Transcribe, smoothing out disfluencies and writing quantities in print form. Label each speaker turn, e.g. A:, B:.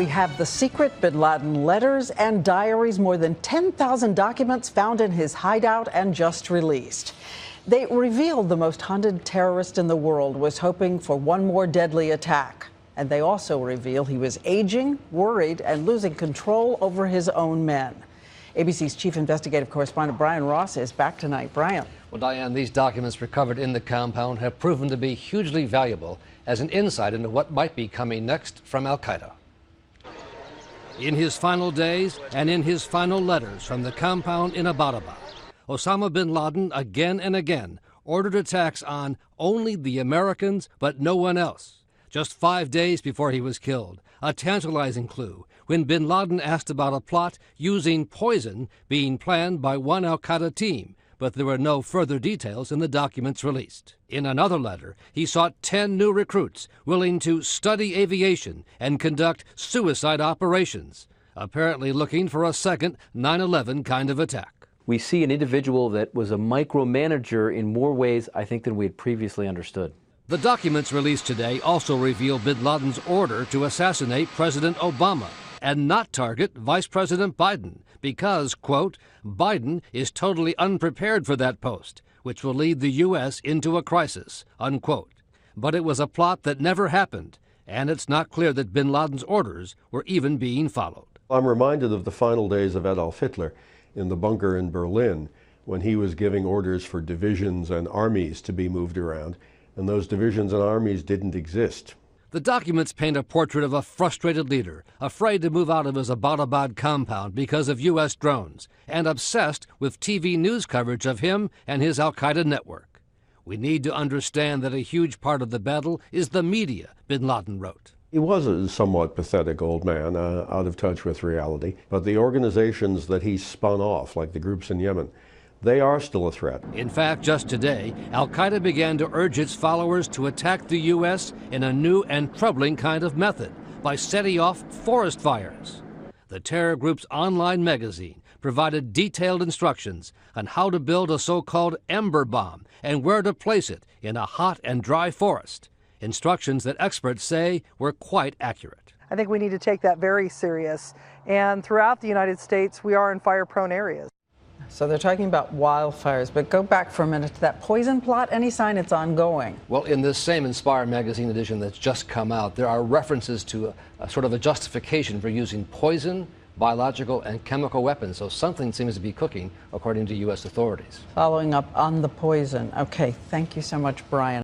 A: We have the secret bin Laden letters and diaries, more than 10,000 documents found in his hideout and just released. They revealed the most hunted terrorist in the world was hoping for one more deadly attack. And they also reveal he was aging, worried, and losing control over his own men. ABC's chief investigative correspondent Brian Ross is back tonight. Brian.
B: Well, Diane, these documents recovered in the compound have proven to be hugely valuable as an insight into what might be coming next from al-Qaeda. In his final days and in his final letters from the compound in Abbottabad, Osama bin Laden again and again ordered attacks on only the Americans but no one else. Just 5 days before he was killed, a tantalizing clue when bin Laden asked about a plot using poison being planned by one al-Qaeda team, but there were no further details in the documents released. In another letter, he sought 10 new recruits willing to study aviation and conduct suicide operations, apparently looking for a second 9/11 kind of attack.
C: We see an individual that was a micromanager in more ways, I think, than we had previously understood.
B: The documents released today also reveal bin Laden's order to assassinate President Obama and not target Vice President Biden because, quote, Biden is totally unprepared for that post, which will lead the U.S. into a crisis, unquote. But it was a plot that never happened, and it's not clear that bin Laden's orders were even being followed.
D: I'm reminded of the final days of Adolf Hitler in the bunker in Berlin when he was giving orders for divisions and armies to be moved around, and those divisions and armies didn't exist.
B: The documents paint a portrait of a frustrated leader, afraid to move out of his Abbottabad compound because of U.S. drones, and obsessed with TV news coverage of him and his al-Qaeda network. We need to understand that a huge part of the battle is the media, bin Laden wrote.
D: He was a somewhat pathetic old man, out of touch with reality, but the organizations that he spun off, like the groups in Yemen, they are still a threat.
B: In fact, just today, al-Qaeda began to urge its followers to attack the U.S. in a new and troubling kind of method by setting off forest fires. The terror group's online magazine provided detailed instructions on how to build a so-called ember bomb and where to place it in a hot and dry forest. Instructions that experts say were quite accurate.
E: I think we need to take that very serious. And throughout the United States, we are in fire-prone areas.
A: So they're talking about wildfires, but go back for a minute to that poison plot. Any sign it's ongoing?
B: Well, in this same Inspire magazine edition that's just come out, there are references to a sort of a justification for using poison, biological, and chemical weapons. So something seems to be cooking, according to U.S. authorities.
A: Following up on the poison. Okay, thank you so much, Brian.